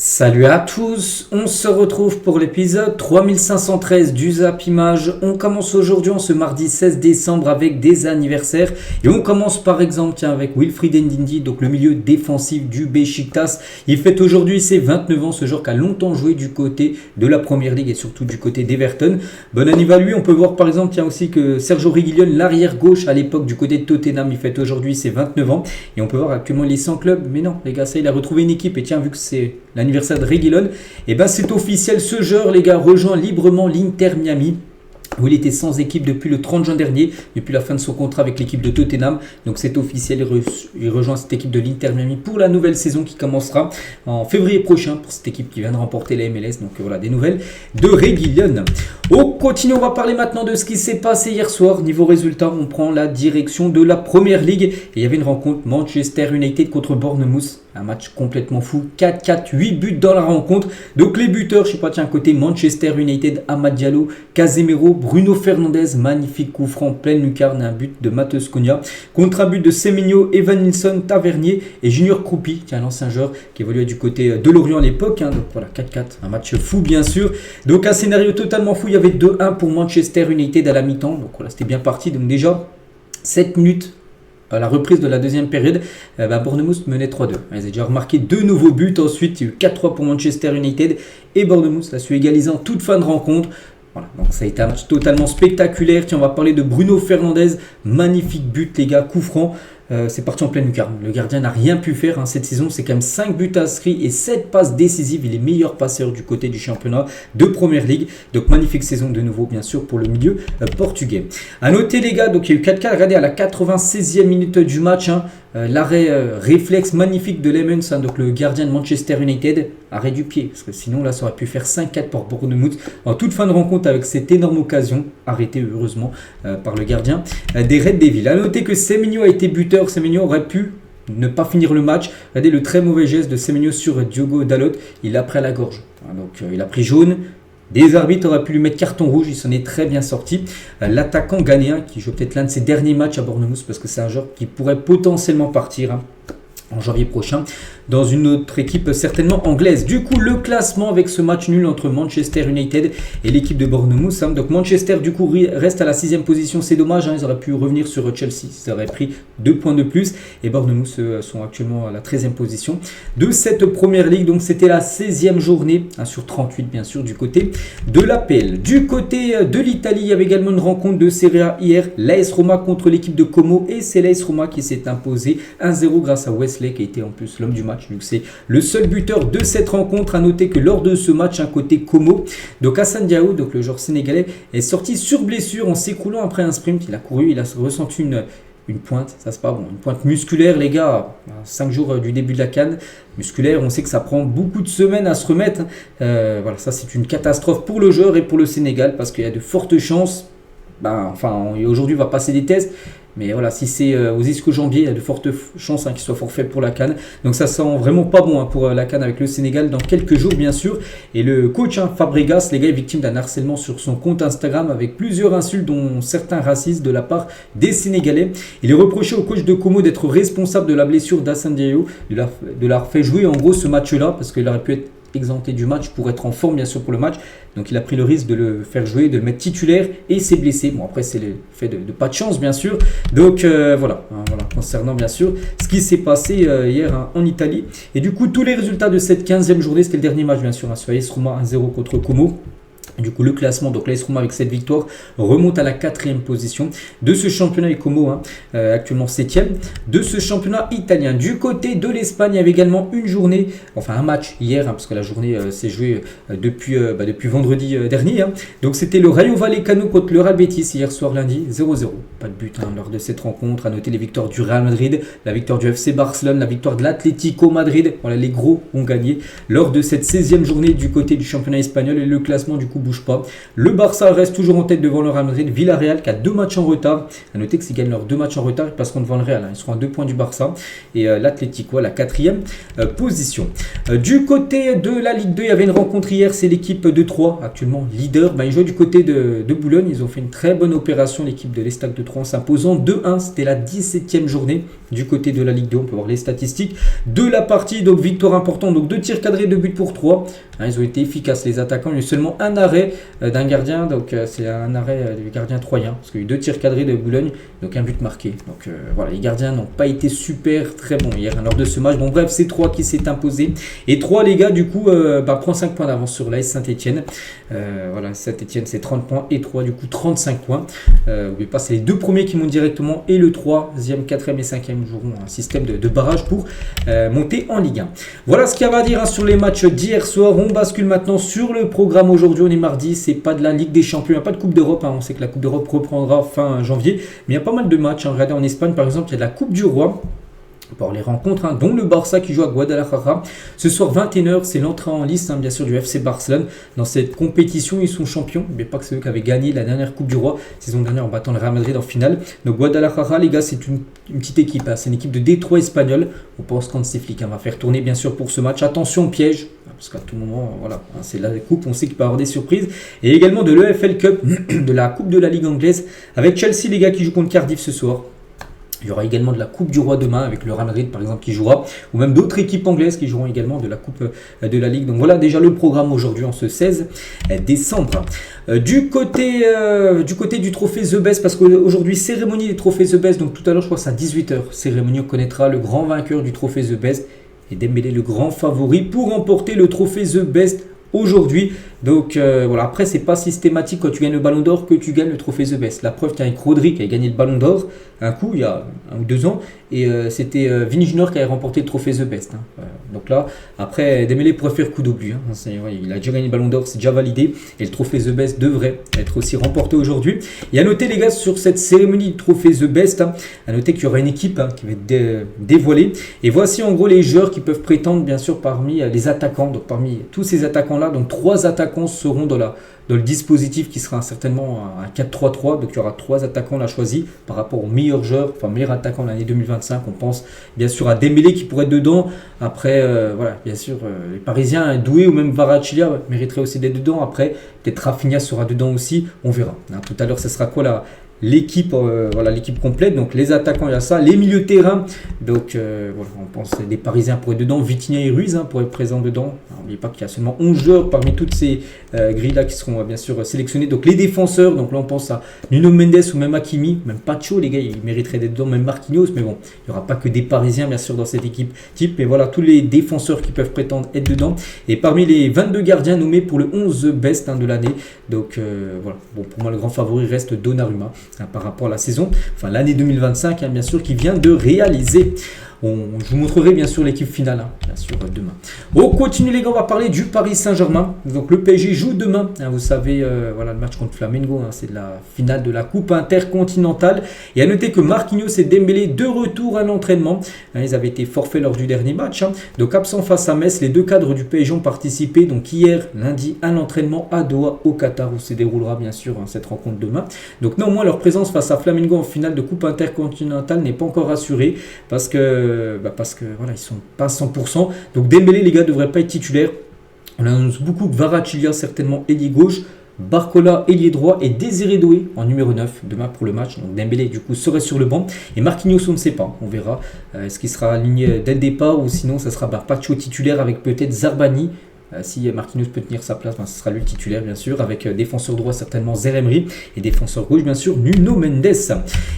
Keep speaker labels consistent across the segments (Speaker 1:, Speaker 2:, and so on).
Speaker 1: Salut à tous, on se retrouve pour l'épisode 3513 du Zap Image. On commence aujourd'hui en ce mardi 16 décembre avec des anniversaires. Et on commence par exemple avec Wilfried Ndidi, donc le milieu défensif du Beşiktaş. Il fête aujourd'hui ses 29 ans, ce joueur qui a longtemps joué du côté de la Première Ligue et surtout du côté d'Everton. Bon anniversaire à lui, on peut voir par exemple aussi que Sergio Reguilón, l'arrière gauche à l'époque du côté de Tottenham, il fête aujourd'hui ses 29 ans. Et on peut voir actuellement il est sans club, mais non les gars, ça il a retrouvé une équipe et tiens, vu que c'est l'anniversaire de Reguilón, et ben c'est officiel, ce joueur les gars rejoint librement l'Inter Miami où il était sans équipe depuis le 30 juin dernier, depuis la fin de son contrat avec l'équipe de Tottenham. Donc c'est officiel, il rejoint cette équipe de l'Inter Miami pour la nouvelle saison qui commencera en février prochain pour cette équipe qui vient de remporter la MLS. Donc voilà, des nouvelles de Reguilón. On continue, on va parler maintenant de ce qui s'est passé hier soir. Niveau résultat, on prend la direction de la Première Ligue. Et il y avait une rencontre Manchester United contre Bournemouth. Un match complètement fou, 4-4, 8 buts dans la rencontre. Donc les buteurs, je sais pas, tiens, côté Manchester United, Amad Diallo, Casemiro, Bruno Fernandes, magnifique coup franc, pleine lucarne, un but de Matheus Cunha. Contre un but de Semenyo, Evan Nilsson, Tavernier et Junior Kroupi, tiens, l'ancien joueur qui évoluait du côté de Lorient à l'époque. Donc voilà, 4-4, un match fou bien sûr. Donc un scénario totalement fou, il y avait 2-1 pour Manchester United à la mi-temps. Donc voilà, c'était bien parti. Donc déjà, 7 minutes. À la reprise de la deuxième période, Bournemouth menait 3-2. Ils avaient déjà remarqué 2 nouveaux buts. Ensuite, il y a eu 4-3 pour Manchester United. Et Bournemouth a su égaliser en toute fin de rencontre. Voilà, donc ça a été un match totalement spectaculaire. Tiens, on va parler de Bruno Fernandes. Magnifique but, les gars, coup franc. C'est parti en pleine lucarne. Le gardien n'a rien pu faire cette saison. C'est quand même 5 buts inscrits et 7 passes décisives. Il est meilleur passeur du côté du championnat de Première Ligue. Donc magnifique saison de nouveau, bien sûr, pour le milieu portugais. A noter, les gars, donc il y a eu 4-4. Regardez à la 96e minute du match. L'arrêt réflexe magnifique de Lemens, donc le gardien de Manchester United. Arrêt du pied, parce que sinon là ça aurait pu faire 5-4 pour Bournemouth. En toute fin de rencontre avec cette énorme occasion, arrêtée heureusement par le gardien des Red Devils. A noter que Semenyo a été buteur. Semenyo aurait pu ne pas finir le match. Regardez le très mauvais geste de Semenyo sur Diogo Dalot. Il l'a pris à la gorge. Donc il a pris jaune. Des arbitres auraient pu lui mettre carton rouge, il s'en est très bien sorti. L'attaquant ghanéen qui joue peut-être l'un de ses derniers matchs à Bournemouth parce que c'est un joueur qui pourrait potentiellement partir en janvier prochain dans une autre équipe certainement anglaise. Du coup, le classement avec ce match nul entre Manchester United et l'équipe de Bournemouth. Donc Manchester du coup reste à la 6e position, c'est dommage, ils auraient pu revenir sur Chelsea, ils auraient pris 2 points de plus et Bournemouth sont actuellement à la 13e position de cette Première Ligue. Donc c'était la 16e journée, sur 38 bien sûr du côté de l'APL. Du côté de l'Italie, il y avait également une rencontre de Serie A hier, l'AS Roma contre l'équipe de Como et c'est l'AS Roma qui s'est imposé 1-0 grâce à Wesley qui a été en plus l'homme du match. Donc c'est le seul buteur de cette rencontre. À noter que lors de ce match, côté Como, donc Hassan Diao, donc le joueur sénégalais, est sorti sur blessure en s'écroulant après un sprint. Il a couru, il a ressenti une pointe, ça c'est pas bon, une pointe musculaire les gars, 5 jours du début de la CAN, musculaire, on sait que ça prend beaucoup de semaines à se remettre. Voilà, ça c'est une catastrophe pour le joueur et pour le Sénégal parce qu'il y a de fortes chances, aujourd'hui il va passer des tests. Mais voilà, si c'est aux ischio-jambiers, il y a de fortes chances qu'il soit forfait pour la CAN. Donc ça sent vraiment pas bon pour la CAN avec le Sénégal dans quelques jours bien sûr. Et le coach Fabregas, les gars, est victime d'un harcèlement sur son compte Instagram avec plusieurs insultes dont certains racistes de la part des Sénégalais. Il est reproché au coach de Como d'être responsable de la blessure d'Hassan Diallo, de l'avoir fait jouer en gros ce match-là parce qu'il aurait pu être exempté du match pour être en forme bien sûr pour le match. Donc il a pris le risque de le faire jouer, de le mettre titulaire et il s'est blessé. Bon après c'est le fait de pas de chance bien sûr. Donc voilà, concernant bien sûr ce qui s'est passé hier en Italie. Et du coup tous les résultats de cette 15e journée, c'était le dernier match bien sûr sur AS Roma 1-0 contre Como. Du coup, le classement, donc l'AS Roma avec cette victoire remonte à la 4e position de ce championnat et Como, actuellement 7e de ce championnat italien. Du côté de l'Espagne, il y avait également une journée, enfin un match hier, parce que la journée s'est jouée depuis vendredi dernier. Donc c'était le Rayo Vallecano contre le Real Betis hier soir lundi, 0-0. Pas de but lors de cette rencontre. À noter les victoires du Real Madrid, la victoire du FC Barcelone, la victoire de l'Atlético Madrid. Voilà, les gros ont gagné lors de cette 16e journée du côté du championnat espagnol et le classement du coup bouge pas. Le Barça reste toujours en tête devant le Real Madrid. Villarreal qui a 2 matchs en retard. À noter que s'ils gagnent leurs 2 matchs en retard, ils passeront devant le Real. Ils seront à 2 points du Barça. Et l'Atlético à la 4e position. Du côté de la Ligue 2, il y avait une rencontre hier. C'est l'équipe de Troyes, actuellement leader. Ils jouaient du côté de Boulogne. Ils ont fait une très bonne opération, l'équipe de l'Estac de Troyes, en s'imposant 2-1. C'était la 17e journée du côté de la Ligue 2. On peut voir les statistiques de la partie. Donc victoire importante. Donc 2 tirs cadrés, 2 buts pour Troyes. Ils ont été efficaces, les attaquants. Il y a eu seulement un arrêt d'un gardien. Donc c'est un arrêt du gardien troyen. Parce qu'il y a eu 2 tirs cadrés de Boulogne. Donc un but marqué. Donc voilà, les gardiens n'ont pas été super très bons hier lors de ce match. Bon bref, c'est Troyes qui s'est imposé. Et Troyes, les gars, du coup, prend 5 points d'avance sur l'AS Saint-Etienne. Voilà, Saint-Etienne c'est 30 points et Troyes du coup 35 points. N'oubliez pas, c'est les 2 premiers qui montent directement et le 3e, 4e et 5e joueront un système de barrage pour monter en Ligue 1. Voilà ce qu'il y avait à dire sur les matchs d'hier soir. On bascule maintenant sur le programme. Aujourd'hui, on est mardi, c'est pas de la Ligue des Champions, il n'y a pas de Coupe d'Europe. On sait que la Coupe d'Europe reprendra fin janvier, mais il y a pas mal de matchs. Regardez, en Espagne par exemple, il y a de la Coupe du Roi. Pour les rencontres, dont le Barça qui joue à Guadalajara. Ce soir 21h, c'est l'entrée en liste bien sûr du FC Barcelone. Dans cette compétition, ils sont champions, mais pas que c'est eux qui avaient gagné la dernière Coupe du Roi, saison dernière en battant le Real Madrid en finale. Donc Guadalajara, les gars, c'est une petite équipe, c'est une équipe de Détroit espagnol. On pense qu'Hansi Flick va faire tourner bien sûr pour ce match. Attention piège, parce qu'à tout moment, voilà, c'est la coupe, on sait qu'il peut y avoir des surprises. Et également de l'EFL Cup, de la Coupe de la Ligue anglaise, avec Chelsea, les gars, qui joue contre Cardiff ce soir. Il y aura également de la Coupe du Roi demain avec le Real Madrid par exemple qui jouera, ou même d'autres équipes anglaises qui joueront également de la Coupe de la Ligue. Donc voilà déjà le programme aujourd'hui en ce 16 décembre. Du côté du trophée The Best, parce qu'aujourd'hui cérémonie des trophées The Best, donc tout à l'heure je crois que c'est à 18h, cérémonie on connaîtra le grand vainqueur du trophée The Best et Dembélé le grand favori pour remporter le trophée The Best aujourd'hui. Donc voilà, après c'est pas systématique quand tu gagnes le Ballon d'Or que tu gagnes le trophée The Best. La preuve qu'il y a avec Rodri qui a gagné le Ballon d'Or un coup il y a 1 ou 2 ans et c'était Vini Junior qui avait remporté le trophée The Best. Donc là après Dembélé pourrait faire coup d'oubli. Il a déjà gagné le Ballon d'Or, c'est déjà validé et le trophée The Best devrait être aussi remporté aujourd'hui. Et à noter les gars sur cette cérémonie du trophée The Best, à noter qu'il y aura une équipe qui va être dévoilée. Et voici en gros les joueurs qui peuvent prétendre bien sûr parmi les attaquants. Donc parmi tous ces attaquants là, donc 3 attaquants seront dans le dispositif qui sera certainement un 4-3-3. Donc il y aura 3 attaquants là choisis par rapport aux meilleurs joueurs, enfin meilleurs attaquants de l'année 2025. On pense bien sûr à Dembélé qui pourrait être dedans. Après voilà, bien sûr les Parisiens, Doué ou même Kvaratskhelia mériteraient aussi d'être dedans. Après peut-être Rafinha sera dedans aussi, on verra. Tout à l'heure ce sera quoi l'équipe voilà, l'équipe complète. Donc les attaquants il y a ça, les milieux de terrain, donc voilà, on pense que des Parisiens pourraient être dedans, Vitinha et Ruiz pourraient être présents dedans. N'oubliez pas qu'il y a seulement 11 joueurs parmi toutes ces grilles là qui seront bien sûr sélectionnés. Donc les défenseurs, donc là on pense à Nuno Mendes ou même Hakimi, même Pacho, les gars ils mériteraient d'être dedans, même Marquinhos, mais bon il n'y aura pas que des Parisiens bien sûr dans cette équipe type, mais voilà tous les défenseurs qui peuvent prétendre être dedans. Et parmi les 22 gardiens nommés pour le 11 best de l'année, donc voilà, bon pour moi le grand favori reste Donnarumma par rapport à la saison, enfin l'année 2025 bien sûr qui vient de réaliser. Je vous montrerai bien sûr l'équipe finale, bien sûr demain. On continue les gars, on va parler du Paris Saint-Germain. Donc le PSG joue demain, vous savez, voilà le match contre Flamengo, c'est de la finale de la Coupe intercontinentale. Et à noter que Marquinhos et Dembélé de retour à l'entraînement, ils avaient été forfaits lors du dernier match. Donc absent face à Metz, les 2 cadres du PSG ont participé donc hier lundi à l'entraînement à Doha au Qatar où se déroulera bien sûr cette rencontre demain. Donc néanmoins leur présence face à Flamengo en finale de Coupe intercontinentale n'est pas encore assurée parce que voilà, ils sont pas 100%. Donc Dembélé les gars devrait pas être titulaire. On annonce beaucoup que Kvaratskhelia certainement ailier gauche, Barcola ailier droit et Désiré Doué en numéro 9 demain pour le match. Donc Dembélé du coup serait sur le banc et Marquinhos on ne sait pas, on verra est-ce qu'il sera aligné dès le départ ou sinon ça sera Pacho titulaire avec peut-être Zarbani. Si Marquinhos peut tenir sa place, ce sera lui le titulaire bien sûr, avec défenseur droit certainement Zeremri et défenseur gauche bien sûr Nuno Mendes.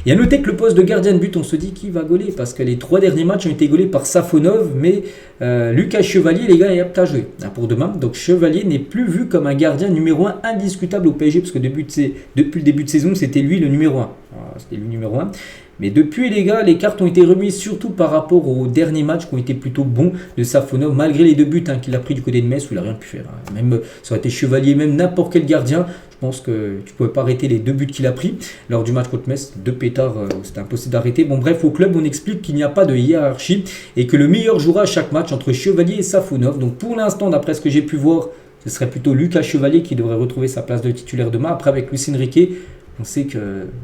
Speaker 1: Et à noter que le poste de gardien de but, on se dit qui va gauler parce que les 3 derniers matchs ont été gaulés par Safonov, mais Lucas Chevalier les gars est apte à jouer pour demain. Donc Chevalier n'est plus vu comme un gardien numéro 1 indiscutable au PSG parce que depuis le début de saison c'était lui le numéro 1. C'était lui le numéro 1. Mais depuis les gars, les cartes ont été remises surtout par rapport aux derniers matchs qui ont été plutôt bons de Safonov, malgré les 2 buts qu'il a pris du côté de Metz où il n'a rien pu faire. Même ça aurait été Chevalier, même n'importe quel gardien, je pense que tu ne pouvais pas arrêter les 2 buts qu'il a pris lors du match contre Metz. 2 pétards, c'était impossible d'arrêter. Bon bref, au club on explique qu'il n'y a pas de hiérarchie et que le meilleur jouera à chaque match entre Chevalier et Safonov. Donc pour l'instant, d'après ce que j'ai pu voir, ce serait plutôt Lucas Chevalier qui devrait retrouver sa place de titulaire demain. Après, avec Luis Enrique, on sait que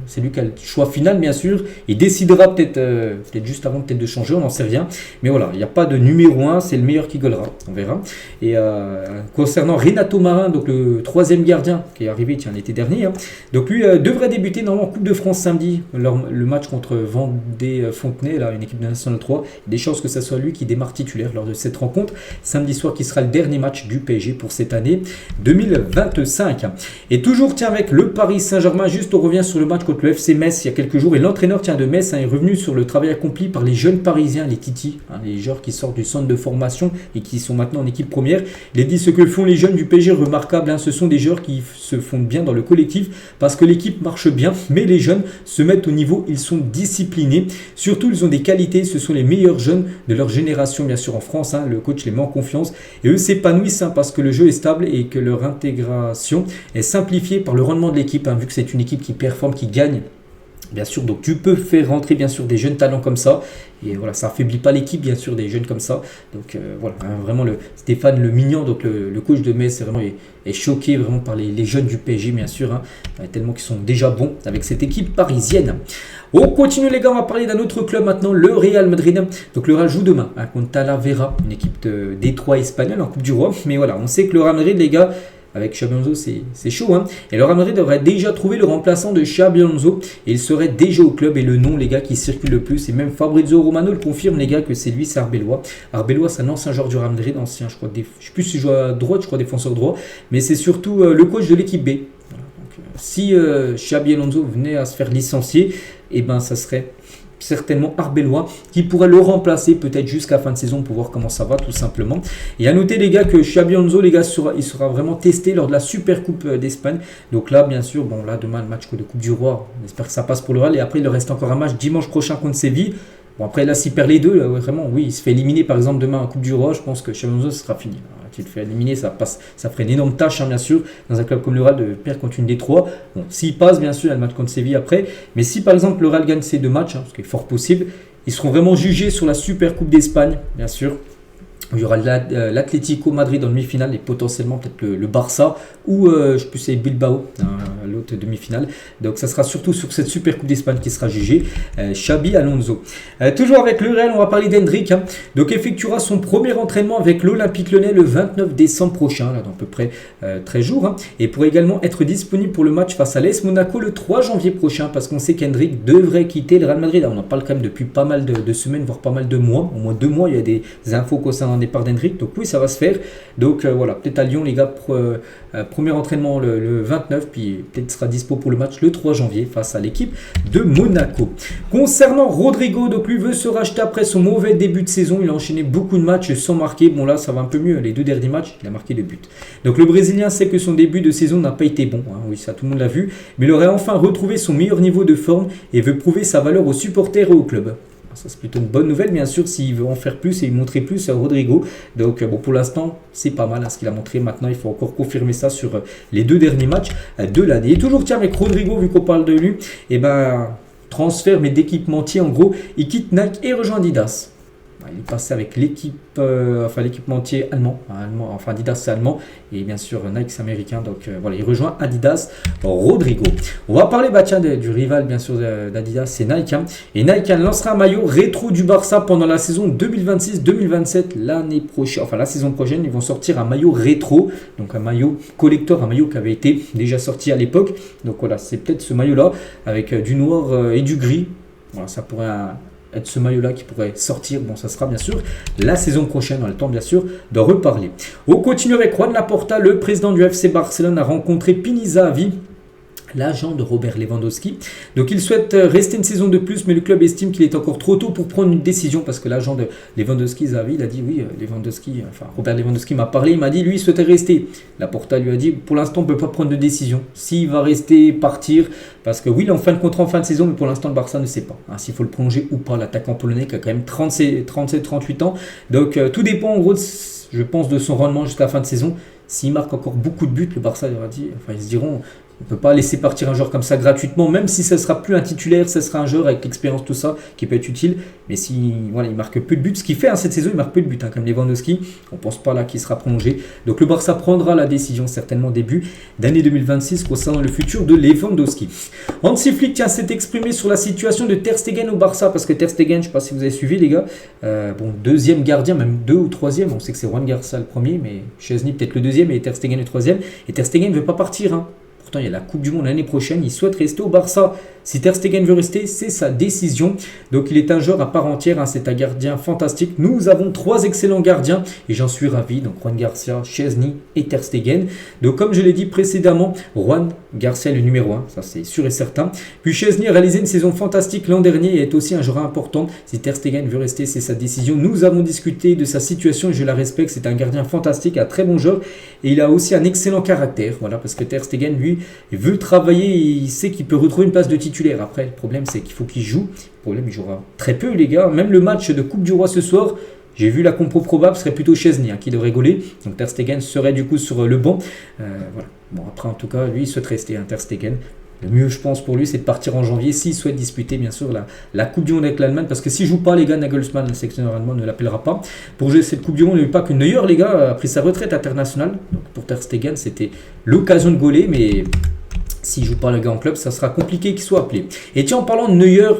Speaker 1: c'est lui qui a le choix final, bien sûr. Il décidera peut-être juste avant de changer, on n'en sait rien. Mais voilà, il n'y a pas de numéro 1, c'est le meilleur qui gagnera, on verra. Et concernant Renato Marin, donc le troisième gardien qui est arrivé l'été dernier, donc lui devrait débuter normalement en Coupe de France samedi, le match contre Vendée-Fontenay, là, une équipe de National 3. Il y a des chances que ce soit lui qui démarre titulaire lors de cette rencontre. Samedi soir qui sera le dernier match du PSG pour cette année 2025. Et toujours avec le Paris Saint-Germain, on revient sur le match contre le FC Metz il y a quelques jours et l'entraîneur de Metz est revenu sur le travail accompli par les jeunes parisiens, les Titi, les joueurs qui sortent du centre de formation et qui sont maintenant en équipe première. Il a dit ce que font les jeunes du PSG remarquable, ce sont des joueurs qui se fondent bien dans le collectif parce que l'équipe marche bien, mais les jeunes se mettent au niveau, ils sont disciplinés, surtout ils ont des qualités, ce sont les meilleurs jeunes de leur génération bien sûr en France, le coach les met en confiance et eux s'épanouissent parce que le jeu est stable et que leur intégration est simplifiée par le rendement de l'équipe, vu que c'est une équipe qui performe, qui gagne, bien sûr. Donc tu peux faire rentrer bien sûr des jeunes talents comme ça et voilà, ça affaiblit pas l'équipe bien sûr des jeunes comme ça. Donc voilà, vraiment Stéphane Le Mignon, donc le coach de Metz, est choqué vraiment par les jeunes du PSG bien sûr, tellement qu'ils sont déjà bons avec cette équipe parisienne. On continue les gars, on va parler d'un autre club maintenant, le Real Madrid. Donc le Real joue demain contre Talavera, une équipe de Détroit espagnole en Coupe du Roi. Mais voilà, on sait que le Real Madrid les gars, avec Xabi Alonso, c'est chaud. Et le Real Madrid aurait déjà trouvé le remplaçant de Xabi Alonso. Et il serait déjà au club. Et le nom, les gars, qui circule le plus. Et même Fabrizio Romano le confirme, les gars, que c'est lui, c'est Arbeloa. Arbeloa, c'est un ancien joueur du Real Madrid, ancien, je crois, je ne sais plus s'il joue à droite, je crois défenseur droit. Mais c'est surtout le coach de l'équipe B. Voilà, donc, si Xabi Alonso venait à se faire licencier, et ben ça serait certainement Arbeloa qui pourrait le remplacer peut-être jusqu'à la fin de saison pour voir comment ça va tout simplement. Et à noter les gars que Xabi Alonso les gars il sera vraiment testé lors de la Super Coupe d'Espagne. Donc là bien sûr, bon là demain le match de Coupe du Roi, on espère que ça passe pour le Real et après il leur reste encore un match dimanche prochain contre Séville. Bon après là s'il perd les deux, là, vraiment oui, il se fait éliminer par exemple demain en Coupe du Roi, je pense que Xabi Alonso sera fini. Tu te fais éliminer, ça ferait une énorme tâche bien sûr dans un club comme le Real de perdre contre une des trois. Bon, s'il passe bien sûr, il y a le match contre Séville après, mais si par exemple le Real gagne ces deux matchs, ce qui est fort possible, ils seront vraiment jugés sur la Super Coupe d'Espagne bien sûr. Il y aura l'Atlético Madrid en demi-finale et potentiellement peut-être le Barça ou je sais plus c'est Bilbao, l'autre demi-finale. Donc ça sera surtout sur cette Super Coupe d'Espagne qui sera jugé Xabi Alonso. Toujours avec le Real, on va parler d'Hendrick. Donc effectuera son premier entraînement avec l'Olympique Lyonnais le 29 décembre prochain, là, dans à peu près 13 jours. Et pourrait également être disponible pour le match face à l'AS Monaco le 3 janvier prochain parce qu'on sait qu'Hendrick devrait quitter le Real Madrid. Alors, on en parle quand même depuis pas mal de semaines, voire pas mal de mois. Au moins 2 mois, il y a des infos concernant départ d'Hendrick, donc oui ça va se faire. Donc voilà, peut-être à Lyon les gars, premier entraînement le 29, puis peut-être sera dispo pour le match le 3 janvier face à l'équipe de Monaco. Concernant Rodrigo, donc lui veut se racheter après son mauvais début de saison, il a enchaîné beaucoup de matchs sans marquer, bon là ça va un peu mieux, les 2 derniers matchs il a marqué 2 buts. Donc le Brésilien sait que son début de saison n'a pas été bon, oui ça tout le monde l'a vu, mais il aurait enfin retrouvé son meilleur niveau de forme et veut prouver sa valeur aux supporters et au club. Ça c'est plutôt une bonne nouvelle bien sûr s'il veut en faire plus et montrer plus à Rodrigo. Donc bon pour l'instant c'est pas mal ce qu'il a montré. Maintenant il faut encore confirmer ça sur les 2 derniers matchs de l'année. Et toujours tiens avec Rodrigo vu qu'on parle de lui, et ben transfert mais d'équipementier en gros, il quitte Nike et rejoint Adidas. Il est passé avec l'équipementier allemand, enfin Adidas c'est allemand et bien sûr Nike c'est américain, donc voilà il rejoint Adidas. Rodrigo. On va parler du rival bien sûr d'Adidas, c'est Nike et Nike lancera un maillot rétro du Barça pendant la saison 2026-2027 l'année prochaine, enfin la saison prochaine ils vont sortir un maillot rétro, donc un maillot collector, un maillot qui avait été déjà sorti à l'époque, donc voilà c'est peut-être ce maillot là avec du noir et du gris, voilà ça pourrait être ce maillot-là qui pourrait sortir. Bon, ça sera bien sûr la saison prochaine. On a le temps, bien sûr, d'en reparler. On continue avec Juan Laporta. Le président du FC Barcelone a rencontré Pini Zahavi, l'agent de Robert Lewandowski. Donc il souhaite rester une saison de plus, mais le club estime qu'il est encore trop tôt pour prendre une décision parce que l'agent de Lewandowski, Zahavi, il a dit oui, Robert Lewandowski m'a parlé, il m'a dit lui il souhaitait rester. Laporta lui a dit pour l'instant on ne peut pas prendre de décision. S'il va rester, partir, parce que oui il est en fin de contrat en fin de saison, mais pour l'instant le Barça ne sait pas s'il faut le prolonger ou pas. L'attaquant polonais qui a quand même 37-38 ans. Donc tout dépend en gros, je pense, de son rendement jusqu'à la fin de saison. S'il marque encore beaucoup de buts, le Barça il se diront On ne peut pas laisser partir un joueur comme ça gratuitement, même si ce ne sera plus un titulaire, ce sera un joueur avec l'expérience, tout ça, qui peut être utile. Mais si voilà, il marque peu de buts, ce qu'il fait cette saison, il marque peu de buts, comme Lewandowski. On ne pense pas là qu'il sera prolongé. Donc le Barça prendra la décision certainement début d'année 2026 concernant le futur de Lewandowski. Hansi Flick s'est exprimé sur la situation de Ter Stegen au Barça, parce que Ter Stegen, je ne sais pas si vous avez suivi les gars, deuxième gardien, même deux ou troisième. On sait que c'est Juan Garcia le premier, mais Chesney peut-être le deuxième et Ter Stegen le troisième. Et Ter Stegen ne veut pas partir. Pourtant, il y a la Coupe du Monde l'année prochaine. Il souhaite rester au Barça. Si Ter Stegen veut rester, c'est sa décision. Donc, il est un joueur à part entière. C'est un gardien fantastique. Nous avons 3 excellents gardiens et j'en suis ravi. Donc, Juan Garcia, Chesney et Ter Stegen. Donc, comme je l'ai dit précédemment, Juan Garcia est le numéro 1. Ça, c'est sûr et certain. Puis, Chesney a réalisé une saison fantastique l'an dernier et est aussi un joueur important. Si Ter Stegen veut rester, c'est sa décision. Nous avons discuté de sa situation et je la respecte. C'est un gardien fantastique, un très bon joueur. Et il a aussi un excellent caractère. Voilà, parce que Ter Stegen, lui, il veut travailler et il sait qu'il peut retrouver une place de titulaire. Après, le problème, c'est qu'il faut qu'il joue. Le problème, il jouera très peu, les gars. Même le match de Coupe du Roi ce soir, j'ai vu la compo probable, serait plutôt Chesney qui devrait gauler. Donc Ter Stegen serait du coup sur le banc. Voilà. Bon, après, en tout cas, lui, il souhaite rester, Ter Stegen. Le mieux, je pense, pour lui, c'est de partir en janvier s'il souhaite disputer, bien sûr, la Coupe du Monde avec l'Allemagne. Parce que s'il ne joue pas, les gars, Nagelsmann, le sélectionneur allemand, ne l'appellera pas. Pour jouer cette Coupe du Monde, il n'y a pas que Neuer, les gars, a pris sa retraite internationale. Donc pour Ter Stegen, c'était l'occasion de gauler, mais s'il ne joue pas le gars en club, ça sera compliqué qu'il soit appelé. Et tiens, en parlant de Neuer,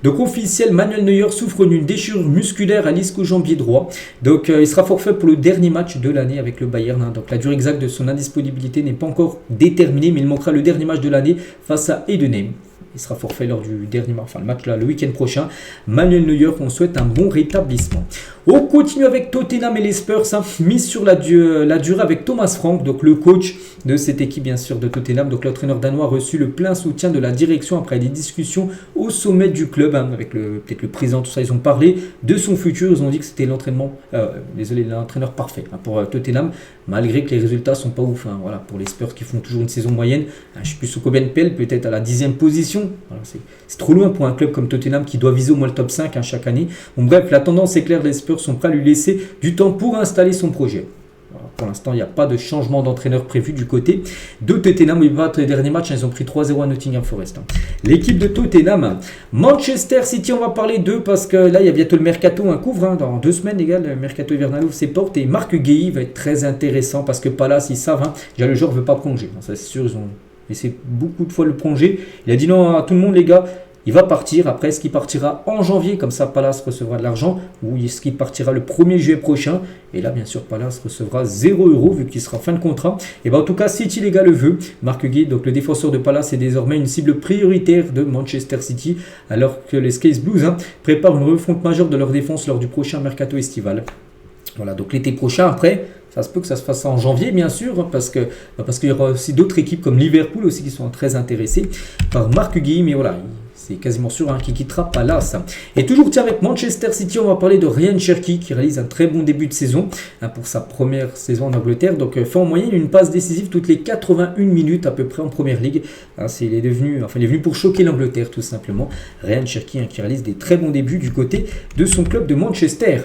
Speaker 1: donc officiel, Manuel Neuer souffre d'une déchirure musculaire à l'ischio-jambier droit. Donc il sera forfait pour le dernier match de l'année avec le Bayern. Donc la durée exacte de son indisponibilité n'est pas encore déterminée, mais il manquera le dernier match de l'année face à Heidenheim. Il sera forfait lors du dernier match, le match là, le week-end prochain. Manuel Neuer, on souhaite un bon rétablissement. On continue avec Tottenham et les Spurs, mise sur la durée avec Thomas Frank, donc le coach de cette équipe bien sûr de Tottenham. Donc l'entraîneur danois a reçu le plein soutien de la direction après des discussions au sommet du club, avec peut-être le président, tout ça. Ils ont parlé de son futur, ils ont dit que c'était l'entraîneur parfait pour Tottenham, malgré que les résultats sont pas ouf. Voilà, pour les Spurs qui font toujours une saison moyenne. Je ne sais plus sous combien de pelle, peut-être à la 10e position. Voilà, c'est trop loin pour un club comme Tottenham qui doit viser au moins le top 5 chaque année. Bon, bref, la tendance est claire, les Spurs sont prêts à lui laisser du temps pour installer son projet. Voilà, pour l'instant, il n'y a pas de changement d'entraîneur prévu du côté de Tottenham. Ils battent les derniers matchs, ils ont pris 3-0 à Nottingham Forest. L'équipe de Tottenham, Manchester City, on va parler d'eux parce que là, il y a bientôt le mercato, couvre. Dans 2 semaines, les gars, le mercato hivernal ouvre ses portes et Marc Guéhi va être très intéressant parce que Palace, ils savent, déjà le joueur ne veut pas prolonger. Ça, c'est sûr, ils ont essayé beaucoup de fois de le prolonger. Il a dit non à tout le monde, les gars. Il va partir. Après, est-ce qu'il partira en janvier? Comme ça, Palace recevra de l'argent. Ou est-ce qu'il partira le 1er juillet prochain? Et là, bien sûr, Palace recevra 0 € vu qu'il sera fin de contrat. Et bien, en tout cas, City, les gars, le veut. Marc Guéhi, donc le défenseur de Palace, est désormais une cible prioritaire de Manchester City. Alors que les Sky Blues préparent une refonte majeure de leur défense lors du prochain mercato estival. Voilà, donc l'été prochain, après, ça se peut que ça se fasse en janvier, bien sûr, parce qu'il y aura aussi d'autres équipes comme Liverpool aussi qui sont très intéressées par Marc Guéhi. Mais voilà, c'est quasiment sûr qu'il quittera Palace. Et toujours avec Manchester City, on va parler de Ryan Cherki qui réalise un très bon début de saison pour sa première saison en Angleterre. Donc fait en moyenne une passe décisive toutes les 81 minutes à peu près en Première Ligue. Il est venu pour choquer l'Angleterre tout simplement. Ryan Cherki qui réalise des très bons débuts du côté de son club de Manchester.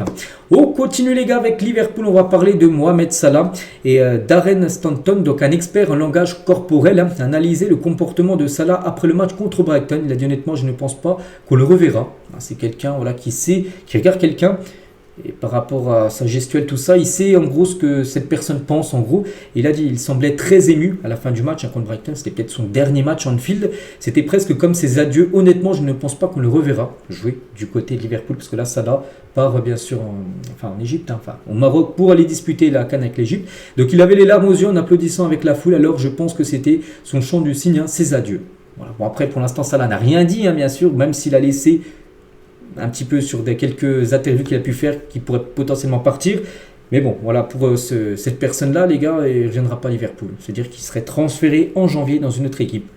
Speaker 1: On continue les gars avec Liverpool, on va parler de Mohamed Salah et Darren Stanton, donc un expert en langage corporel, a analysé le comportement de Salah après le match contre Brighton. Il a dit honnêtement, je ne pense pas qu'on le reverra. C'est quelqu'un qui sait, qui regarde quelqu'un et par rapport à sa gestuelle, tout ça, il sait en gros ce que cette personne pense en gros. Il a dit, il semblait très ému à la fin du match contre Brighton. C'était peut-être son dernier match en Anfield. C'était presque comme ses adieux. Honnêtement, je ne pense pas qu'on le reverra jouer du côté de Liverpool parce que là, Salah part bien sûr en Égypte, au Maroc pour aller disputer la CAN avec l'Égypte. Donc il avait les larmes aux yeux en applaudissant avec la foule. Alors je pense que c'était son chant du signe, ses adieux. Voilà. Bon, après, pour l'instant, Salah n'a rien dit, bien sûr, même s'il a laissé un petit peu sur quelques interviews qu'il a pu faire, qui pourraient potentiellement partir. Mais bon, voilà, pour cette personne-là, les gars, il ne reviendra pas à Liverpool. C'est-à-dire qu'il serait transféré en janvier dans une autre équipe.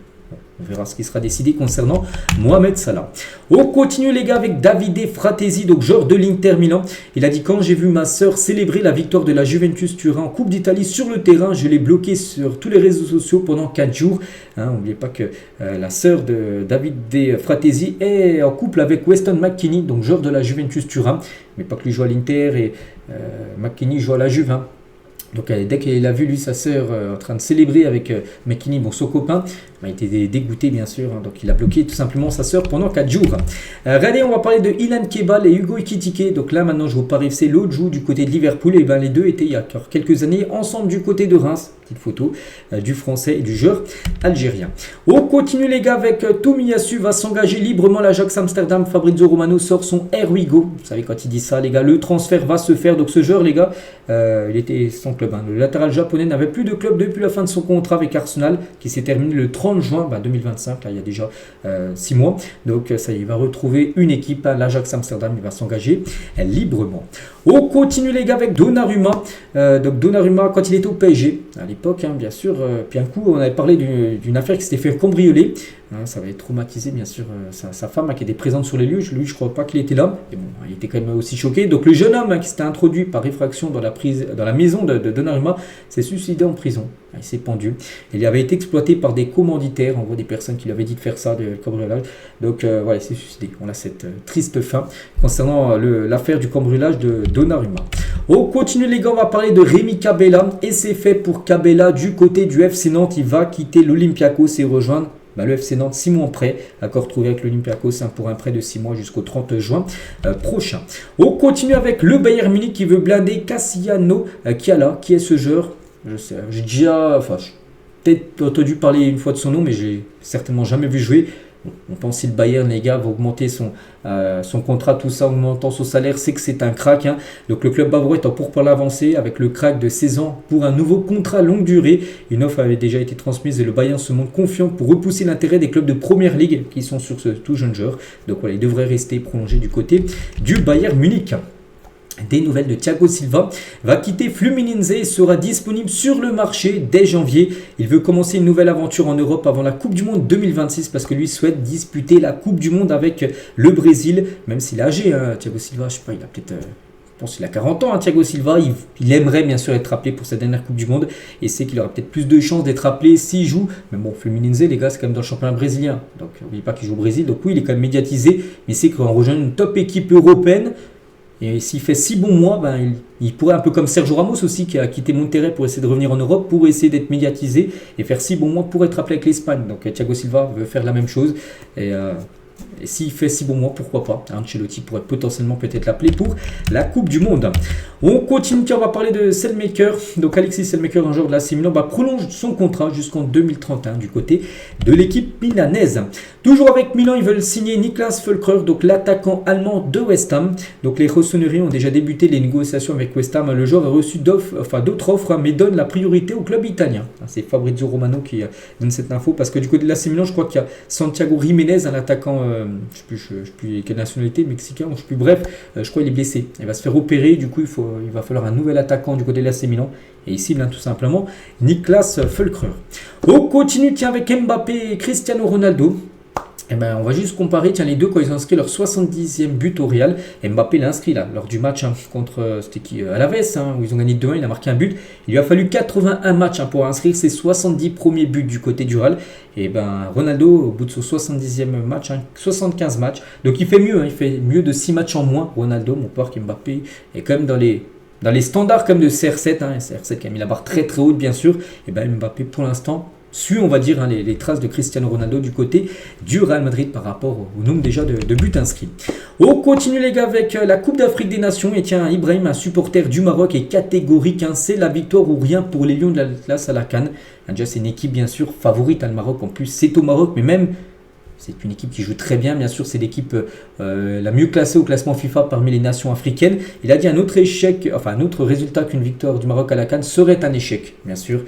Speaker 1: On verra ce qui sera décidé concernant Mohamed Salah. On continue les gars avec Davide Fratesi, donc joueur de l'Inter Milan. Il a dit: quand j'ai vu ma sœur célébrer la victoire de la Juventus Turin en Coupe d'Italie sur le terrain, je l'ai bloqué sur tous les réseaux sociaux pendant 4 jours. N'oubliez pas que la sœur de Davide Fratesi est en couple avec Weston McKennie, donc joueur de la Juventus Turin. Mais pas que lui joue à l'Inter et McKennie joue à la Juve. Donc dès qu'il a vu lui sa sœur en train de célébrer avec McKinney, bon, son copain, il a été dégoûté bien sûr, hein, donc il a bloqué tout simplement sa sœur pendant 4 jours. Regardez, on va parler de Ilan Kebal et Hugo Ekitike. Donc là maintenant je vous parle FC, l'autre joue du côté de Liverpool, et ben les deux étaient il y a quelques années ensemble du côté de Reims. Petite photo du français et du joueur algérien. On continue les gars avec Tomiyasu va s'engager librement à l'Ajax Amsterdam. Fabrizio Romano sort son Here We Go. Vous savez quand il dit ça les gars, le transfert va se faire. Donc ce joueur les gars, il était sans club. Hein. Le latéral japonais n'avait plus de club depuis la fin de son contrat avec Arsenal qui s'est terminé le 30 juin 2025. Là il y a déjà 6 mois. Donc ça il va retrouver une équipe à l'Ajax Amsterdam. Il va s'engager librement. On continue les gars avec Donnarumma. Donc Donnarumma quand il était au PSG à l'époque, hein, bien sûr. Puis un coup, on avait parlé d'une affaire qui s'était fait cambrioler. Hein, ça avait traumatisé, bien sûr, sa femme hein, qui était présente sur les lieux. Lui, je ne crois pas qu'il était là. Et bon, il était quand même aussi choqué. Donc, le jeune homme hein, qui s'était introduit par effraction dans la maison de Donnarumma s'est suicidé en prison. Il s'est pendu. Il avait été exploité par des commanditaires, en gros, des personnes qui lui avaient dit de faire ça, de cambriolage. Donc, voilà, il s'est suicidé. On a cette triste fin concernant l'affaire du cambriolage de Donnarumma. On continue les gars, on va parler de Rémi Cabella et c'est fait pour Cabella du côté du FC Nantes. Il va quitter l'Olympiakos et rejoindre le FC Nantes 6 mois en prêt. Accord trouvé avec l'Olympiakos hein, pour un prêt de 6 mois jusqu'au 30 juin prochain. On continue avec le Bayern Munich qui veut blinder Cassiano Chiala. Qui est ce joueur? Je sais, j'ai déjà peut-être entendu parler une fois de son nom, mais j'ai certainement jamais vu jouer. On pense si le Bayern, les gars, va augmenter son contrat, tout ça, en augmentant son salaire, c'est que c'est un crack. Hein. Donc le club bavarois est en pourparlers avancé avec le crack de 16 ans pour un nouveau contrat longue durée. Une offre avait déjà été transmise et le Bayern se montre confiant pour repousser l'intérêt des clubs de première ligue qui sont sur ce tout jeune joueur. Donc voilà, il devrait rester prolongé du côté du Bayern Munich. Des nouvelles de Thiago Silva va quitter Fluminense et sera disponible sur le marché dès janvier. Il veut commencer une nouvelle aventure en Europe avant la Coupe du Monde 2026 parce que lui souhaite disputer la Coupe du Monde avec le Brésil, même s'il est âgé. Hein, Thiago Silva, je sais pas, il a peut-être... Je pense qu'il a 40 ans, hein, Thiago Silva. Il aimerait bien sûr être appelé pour sa dernière Coupe du Monde et sait qu'il aura peut-être plus de chances d'être appelé s'il joue. Mais bon, Fluminense, les gars, c'est quand même dans le championnat brésilien. Donc, n'oubliez pas qu'il joue au Brésil. Donc, oui, il est quand même médiatisé. Mais c'est qu'en rejoignant une top équipe européenne, et s'il fait 6 bons mois, il pourrait, un peu comme Sergio Ramos aussi, qui a quitté Monterrey pour essayer de revenir en Europe, pour essayer d'être médiatisé et faire 6 bons mois pour être appelé avec l'Espagne. Donc Thiago Silva veut faire la même chose. Et s'il fait 6 bons mois, pourquoi pas. Ancelotti pourrait potentiellement peut-être l'appeler pour la Coupe du Monde. On continue, on va parler de Selmaker. Donc Alexis Selmaker, un joueur de l'AC Milan, prolonge son contrat jusqu'en 2031 du côté de l'équipe milanaise. Toujours avec Milan, ils veulent signer Niklas Füllkrug, donc l'attaquant allemand de West Ham. Donc les Rossoneri ont déjà débuté les négociations avec West Ham. Le joueur a reçu d'autres offres, mais donne la priorité au club italien. C'est Fabrizio Romano qui donne cette info, parce que du côté de l'AC Milan, je crois qu'il y a Santiago Jiménez, un attaquant, je ne sais plus quelle nationalité, mexicain, ou je ne sais plus, bref, je crois qu'il est blessé. Il va se faire opérer, du coup il va falloir un nouvel attaquant du côté de l'AC Milan. Et ici, tout simplement, Niklas Füllkrug. On continue avec Mbappé et Cristiano Ronaldo. On va juste comparer les deux quand ils ont inscrit leur 70e but au Real. Mbappé l'a inscrit lors du match contre Alaves, où ils ont gagné 2-1, il a marqué un but. Il lui a fallu 81 matchs pour inscrire ses 70 premiers buts du côté du Real. Et Ronaldo, au bout de son 70e match, 75 matchs. Donc il fait mieux de 6 matchs en moins. Ronaldo, mon pote Mbappé, est quand même dans les standards comme de CR7. CR7 qui a mis la barre très très haute bien sûr. Et Mbappé pour l'instant suit, on va dire, les traces de Cristiano Ronaldo du côté du Real Madrid par rapport au nombre déjà de buts inscrits. On continue les gars avec la Coupe d'Afrique des Nations. Et tiens, Ibrahim, un supporter du Maroc, est catégorique. C'est la victoire ou rien pour les Lions de l'Atlas à la CAN. Déjà, c'est une équipe bien sûr favorite le Maroc. En plus, c'est au Maroc, mais même... C'est une équipe qui joue très bien, bien sûr, c'est l'équipe la mieux classée au classement FIFA parmi les nations africaines. Il a dit un autre résultat qu'une victoire du Maroc à la CAN serait un échec, bien sûr.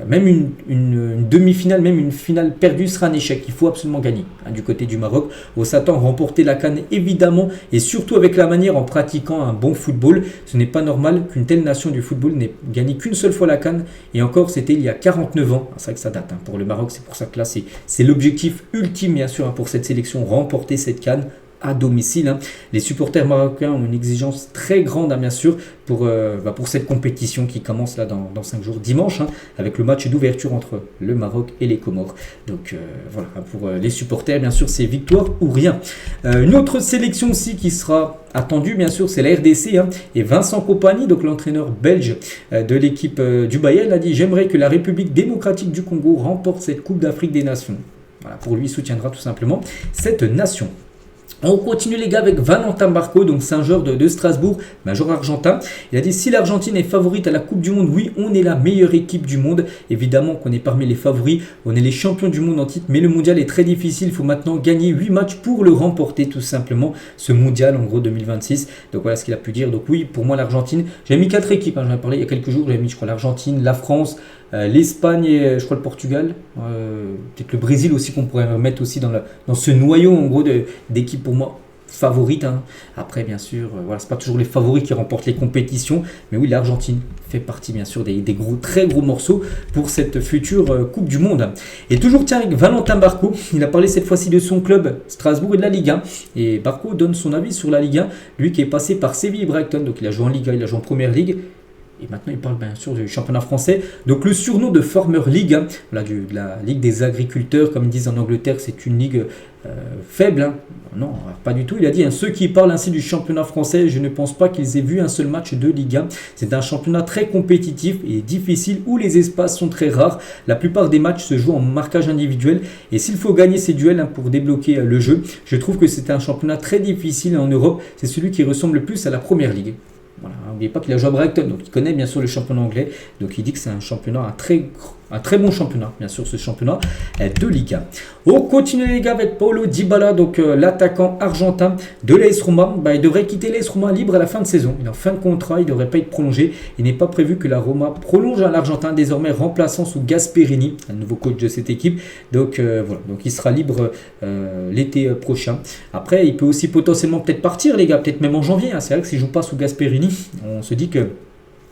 Speaker 1: Même une demi-finale, même une finale perdue sera un échec. Il faut absolument gagner du côté du Maroc. On s'attend à remporter la CAN évidemment, et surtout avec la manière en pratiquant un bon football. Ce n'est pas normal qu'une telle nation du football n'ait gagné qu'une seule fois la CAN. Et encore, c'était il y a 49 ans. C'est vrai que ça date pour le Maroc. C'est pour ça que là, c'est l'objectif ultime, bien sûr, pour cette sélection, remporter cette CAN. à domicile. Hein. Les supporters marocains ont une exigence très grande, hein, bien sûr, pour cette compétition qui commence là dans 5 jours, dimanche, hein, avec le match d'ouverture entre le Maroc et les Comores. Donc voilà, pour les supporters, bien sûr, c'est victoire ou rien. Une autre sélection aussi qui sera attendue, bien sûr, c'est la RDC. Hein, et Vincent Kompany, donc l'entraîneur belge de l'équipe du Bayern, a dit « J'aimerais que la République démocratique du Congo remporte cette Coupe d'Afrique des Nations ». Voilà, pour lui, il soutiendra tout simplement cette nation. On continue les gars avec Valentin Barco, donc c'est un joueur de Strasbourg, un joueur argentin. Il a dit si l'Argentine est favorite à la Coupe du Monde, oui, on est la meilleure équipe du monde. Évidemment qu'on est parmi les favoris, on est les champions du monde en titre, mais le mondial est très difficile. Il faut maintenant gagner 8 matchs pour le remporter tout simplement, ce mondial en gros 2026. Donc voilà ce qu'il a pu dire. Donc oui, pour moi l'Argentine, j'avais mis 4 équipes, hein, j'en ai parlé il y a quelques jours, j'avais mis je crois l'Argentine, la France, l'Espagne et je crois le Portugal, peut-être le Brésil aussi qu'on pourrait mettre aussi dans ce noyau en gros d'équipes pour moi favorites. Hein. Après bien sûr, voilà, c'est pas toujours les favoris qui remportent les compétitions, mais oui l'Argentine fait partie bien sûr des très gros morceaux pour cette future Coupe du Monde. Et toujours tiens avec Valentin Barco, il a parlé cette fois-ci de son club Strasbourg et de la Ligue 1. Et Barco donne son avis sur la Ligue 1, lui qui est passé par Séville et Brighton, donc il a joué en Ligue 1, il a joué en Première Ligue. Et maintenant, il parle bien sûr du championnat français. Donc, le surnom de Farmer League, hein, voilà, de la Ligue des agriculteurs, comme ils disent en Angleterre, c'est une ligue faible. Hein. Non, pas du tout. Il a dit, hein, ceux qui parlent ainsi du championnat français, je ne pense pas qu'ils aient vu un seul match de Ligue 1. C'est un championnat très compétitif et difficile où les espaces sont très rares. La plupart des matchs se jouent en marquage individuel. Et s'il faut gagner ces duels hein, pour débloquer le jeu, je trouve que c'est un championnat très difficile en Europe. C'est celui qui ressemble le plus à la Première Ligue. Voilà, n'oubliez pas qu'il a joué à Brighton, donc il connaît bien sûr le championnat anglais, donc il dit que c'est un championnat, un très bon championnat, bien sûr ce championnat de Ligue 1. On continue les gars avec Paulo Dybala, donc l'attaquant argentin de l'AS Roma. Il devrait quitter l'AS Roma libre à la fin de saison, il est en fin de contrat, il ne devrait pas être prolongé, il n'est pas prévu que la Roma prolonge à l'Argentin, désormais remplaçant sous Gasperini, un nouveau coach de cette équipe, donc voilà, donc il sera libre l'été prochain. Après il peut aussi potentiellement peut-être partir les gars, peut-être même en janvier, hein. C'est vrai que s'il ne joue pas sous Gasperini, on se dit que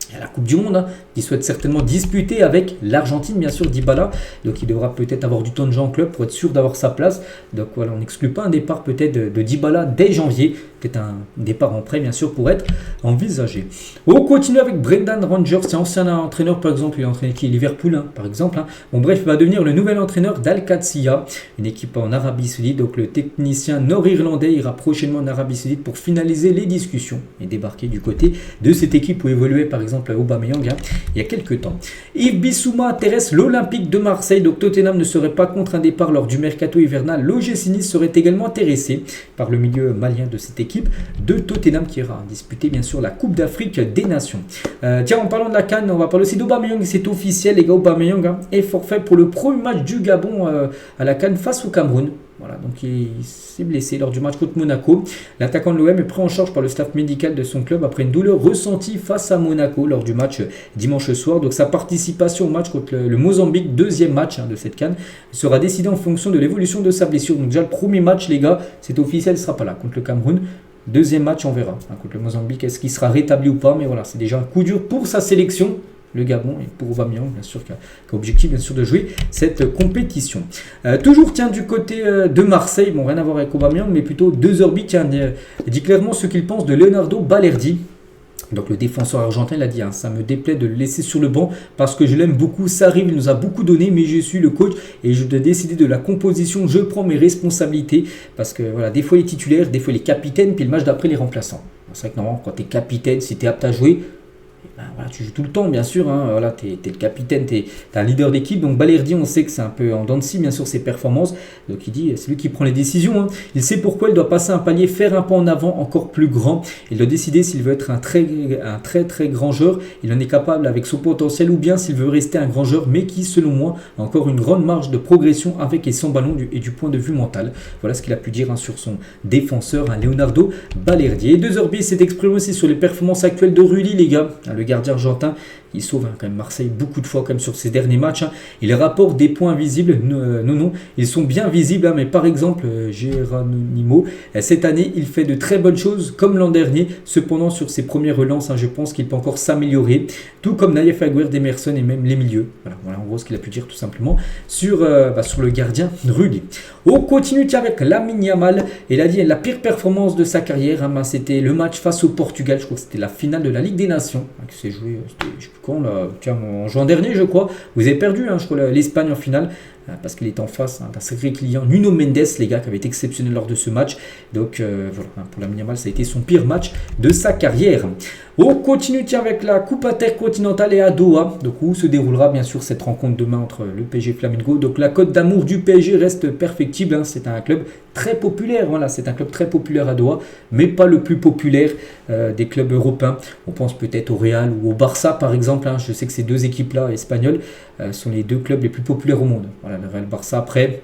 Speaker 1: il y a la Coupe du Monde, hein, qu'il souhaite certainement disputer avec l'Argentine, bien sûr, Dybala. Donc il devra peut-être avoir du temps de jeu en club pour être sûr d'avoir sa place. Donc voilà, on n'exclut pas un départ peut-être de Dybala dès janvier. Peut-être un départ en prêt, bien sûr, pour être envisagé. On continue avec Brendan Rodgers, c'est ancien entraîneur, par exemple, il a entraîné Liverpool, hein, par exemple. Hein. Bon bref, il va devenir le nouvel entraîneur d'Al-Qadsiya, une équipe en Arabie Saoudite. Donc le technicien nord-irlandais ira prochainement en Arabie Saoudite pour finaliser les discussions et débarquer du côté de cette équipe où évoluait, par exemple, Aubameyang, hein, il y a quelques temps. Yves Bissouma intéresse l'Olympique de Marseille, donc Tottenham ne serait pas contre un départ lors du mercato hivernal. L'OGC Nice serait également intéressé par le milieu malien de cette équipe de Tottenham qui ira disputer bien sûr la Coupe d'Afrique des Nations. Tiens, en parlant de la CAN, on va parler aussi d'Aubameyang, c'est officiel les gars, Aubameyang hein, est forfait pour le premier match du Gabon à la CAN face au Cameroun. Voilà, donc il s'est blessé lors du match contre Monaco. L'attaquant de l'OM est pris en charge par le staff médical de son club après une douleur ressentie face à Monaco lors du match dimanche soir. Donc sa participation au match contre le Mozambique, deuxième match hein, de cette CAN, sera décidée en fonction de l'évolution de sa blessure. Donc déjà le premier match les gars, c'est officiel, il ne sera pas là contre le Cameroun. Deuxième match, on verra hein, contre le Mozambique, est-ce qu'il sera rétabli ou pas. Mais voilà, c'est déjà un coup dur pour sa sélection. Le Gabon et pour Aubameyang bien sûr qui a objectif bien sûr de jouer cette compétition. Toujours tiens du côté de Marseille, bon rien à voir avec Aubameyang mais plutôt deux orbites, tiens, dit clairement ce qu'il pense de Leonardo Balerdi. Donc le défenseur argentin il a dit hein, ça me déplaît de le laisser sur le banc parce que je l'aime beaucoup, ça arrive, il nous a beaucoup donné mais je suis le coach et je dois décider de la composition, je prends mes responsabilités parce que voilà, des fois il est titulaire, des fois il est capitaine puis le match d'après il est remplaçant. C'est vrai que normalement quand tu es capitaine, si tu es apte à jouer, ben voilà, tu joues tout le temps, bien sûr. Hein, voilà, tu es le capitaine, tu es un leader d'équipe. Donc Balerdi, on sait que c'est un peu en dents de scie, bien sûr, ses performances. Donc il dit, c'est lui qui prend les décisions. Hein. Il sait pourquoi il doit passer un palier, faire un pas en avant encore plus grand. Il doit décider s'il veut être un très grand joueur. Il en est capable avec son potentiel ou bien s'il veut rester un grand joueur, mais qui, selon moi, a encore une grande marge de progression avec et sans ballon et du point de vue mental. Voilà ce qu'il a pu dire hein, sur son défenseur, hein, Leonardo Balerdi. Et 2 Orbi s'est exprimé aussi sur les performances actuelles de Rulli, les gars. Le gardien argentin il sauve quand même Marseille beaucoup de fois quand même sur ses derniers matchs. Il rapporte des points visibles. Non, ils sont bien visibles. Mais par exemple, Geronimo, cette année, il fait de très bonnes choses comme l'an dernier. Cependant, sur ses premières relances, je pense qu'il peut encore s'améliorer. Tout comme Naïef Aguerd, Emerson et même les milieux. Voilà en gros ce qu'il a pu dire tout simplement sur le gardien Rudy. On continue avec Lamine Yamal. Il a dit la pire performance de sa carrière. C'était le match face au Portugal. Je crois que c'était la finale de la Ligue des Nations qui s'est jouée, je ne sais plus quand, en juin dernier, je crois. Vous avez perdu, je crois, l'Espagne en finale. Parce qu'il est en face d'un sacré client, Nuno Mendes, les gars, qui avait été exceptionnel lors de ce match. Donc voilà, pour Lamine Yamal, ça a été son pire match de sa carrière. On continue avec la Coupe intercontinentale et à Doha, donc où se déroulera bien sûr cette rencontre demain entre le PSG et Flamengo. Donc la cote d'amour du PSG reste perfectible, c'est un club très populaire, voilà, c'est un club très populaire à Doha, mais pas le plus populaire des clubs européens. On pense peut-être au Real ou au Barça par exemple, je sais que ces deux équipes-là espagnoles sont les deux clubs les plus populaires au monde. Voilà, le Real, Barça après.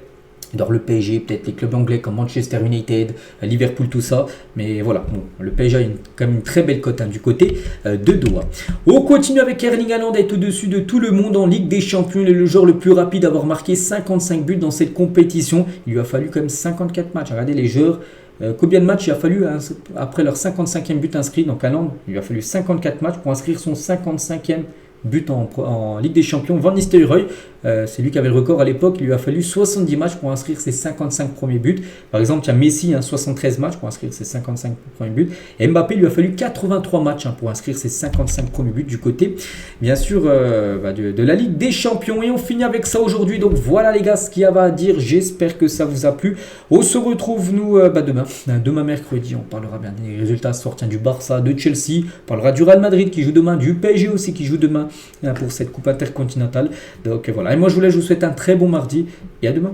Speaker 1: Dans le PSG, peut-être les clubs anglais comme Manchester United, Liverpool, tout ça. Mais voilà, le PSG a quand même une très belle cote du côté de Doha. On continue avec Erling Haaland à être au-dessus de tout le monde en Ligue des Champions. Il est le joueur le plus rapide à avoir marqué 55 buts dans cette compétition. Il lui a fallu quand même 54 matchs. Regardez les joueurs. Combien de matchs il a fallu après leur 55e but inscrit. Donc Haaland, il lui a fallu 54 matchs pour inscrire son 55e but en Ligue des Champions. Van Nistelrooy, c'est lui qui avait le record à l'époque. Il lui a fallu 70 matchs pour inscrire ses 55 premiers buts. Par exemple, il y a Messi, 73 matchs pour inscrire ses 55 premiers buts. Et Mbappé, il lui a fallu 83 matchs pour inscrire ses 55 premiers buts du côté, bien sûr, de la Ligue des Champions. Et on finit avec ça aujourd'hui. Donc voilà les gars, ce qu'il y avait à dire. J'espère que ça vous a plu. On se retrouve nous demain mercredi. On parlera bien des résultats sortis du Barça, de Chelsea. On parlera du Real Madrid qui joue demain, du PSG aussi qui joue demain pour cette coupe intercontinentale. Donc voilà, et moi je vous souhaite un très bon mardi et à demain.